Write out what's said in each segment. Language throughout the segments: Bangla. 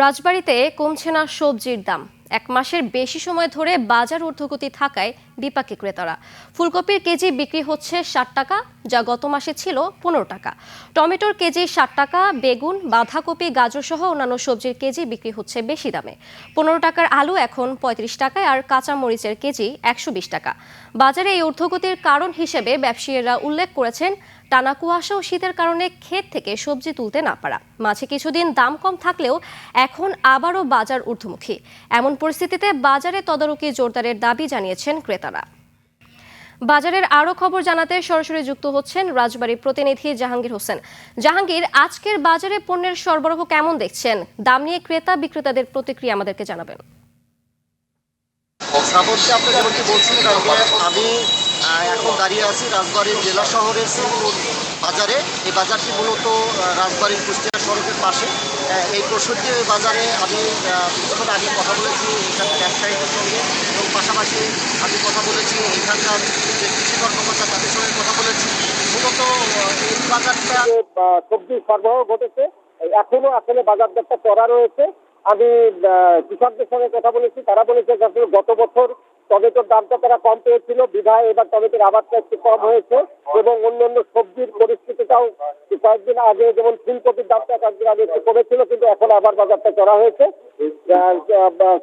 রাজবাড়ীতে কমছে না সবজির দাম। এক মাসের বেশি সময় ধরে বাজার ঊর্ধ্বগতি থাকায় বিপাকে ক্রেতারা। ফুলকপির কেজি বিক্রি হচ্ছে 60 টাকা, যা গত মাসে ছিল 15 টাকা। টমেটোর কেজি 60 টাকা, বেগুন, বাঁধাকপি, গাজর সহ অন্যান্য সবজির কেজি বিক্রি হচ্ছে বেশি দামে। 15 টাকার আলু এখন 35 টাকায়, আর কাঁচা মরিচের কেজি 120 টাকা। বাজারে এই ঊর্ধ্বগতির কারণ হিসেবে ব্যবসায়ীরা উল্লেখ করেছেন টানা কুয়াশা ও শীতের কারণে ক্ষেত থেকে সবজি তুলতে না পারা। মাঝে কিছুদিন দাম কম থাকলেও এখন আবারও বাজার ঊর্ধ্বমুখী। এমন পরিস্থিতিতে বাজারে তদারকি জোরদারের দাবি জানিয়েছেন ক্রেতারা। বাজারের আরো খবর জানাতে সরাসরি যুক্ত হচ্ছেন রাজবাড়ী প্রতিনিধি জাহাঙ্গীর হোসেন। জাহাঙ্গীর, আজকের বাজারে পণ্যের সরবরাহ কেমন দেখছেন? দাম নিয়ে ক্রেতা বিক্রেতাদের প্রতিক্রিয়া আমাদেরকে জানাবেন। শ্রাবন্তী, আপনি যেমনটি বলছিলেন, আমি এখন দাঁড়িয়ে আছি রাজবাড়ীর জেলা শহরের সিংপুর বাজারে। এই বাজারটি মূলত রাজবাড়ীর কুষ্টিয়া সড়কের পাশে। এই প্রসূতি বাজারে আমি কিছুক্ষণ আগে কথা বলেছি এখানে ব্যবসায়ীদের সঙ্গে, এবং পাশাপাশি আমি কথা বলেছি এখানকার যে কৃষি কর্মকর্তা তাদের সঙ্গে কথা বলেছি। মূলত এই বাজারটা সবজি সরবরাহ ঘটেছে, এখনো আসলে বাজার দরটা চড়া রয়েছে। আমি কৃষকদের সঙ্গে কথা বলেছি, তারা বলেছে গত বছর টমেটোর দামটা তারা কম পেয়েছিল, বিধায় এবার টমেটোর আবাদটা একটু কম হয়েছে, এবং অন্যান্য সবজির পরিস্থিতিটাও কয়েকদিন আগে, যেমন ফুলকপির দামটা কয়েকদিন আগে একটু কমেছিল, কিন্তু এখন আবার বাজারটা চড়া হয়েছে।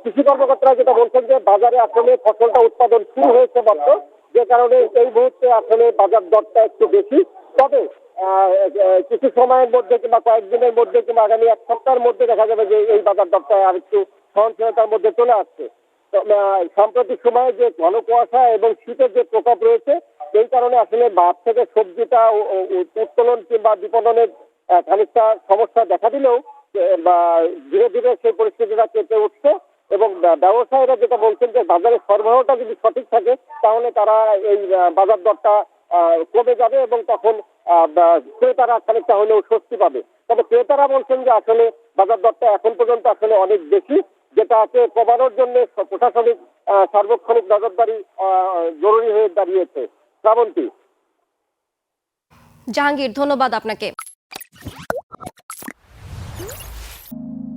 কৃষি কর্মকর্তারা যেটা বলছেন যে বাজারে আসলে ফসলটা উৎপাদন শুরু হয়েছে মাত্র, যে কারণে এই মুহূর্তে আসলে বাজার দরটা একটু বেশি। তবে কিছু সময়ের মধ্যে কিংবা কয়েকদিনের মধ্যে কিংবা আগামী এক সপ্তাহের মধ্যে দেখা যাবে যে এই বাজার দরটা আর একটু সহনশীলতার মধ্যে চলে আসছে। সাম্প্রতিক সময়ে যে ঘন কুয়াশা এবং শীতের যে প্রকোপ রয়েছে, এই কারণে আসলে মাঠ থেকে সবজিটা উত্তোলন কিংবা বিপণনের খানিকটা সমস্যা দেখা দিলেও ধীরে ধীরে সেই পরিস্থিতিটা কেটে উঠছে। এবং ব্যবসায়ীরা যেটা বলছেন যে বাজারের সরবরাহটা যদি সঠিক থাকে, তাহলে তারা এই বাজার দরটা কমে যাবে এবং তখন ক্রেতারা খানিকটা হলেও স্বস্তি পাবে। তবে ক্রেতারা বলছেন যে আসলে বাজার দরটা এখন পর্যন্ত আসলে অনেক বেশি, যেটাকে কমানোর জন্য প্রশাসনিক সার্বক্ষণিক নজরদারি জরুরি হয়ে দাঁড়িয়েছে। শ্রাবন্তী। জাহাঙ্গীর, ধন্যবাদ আপনাকে।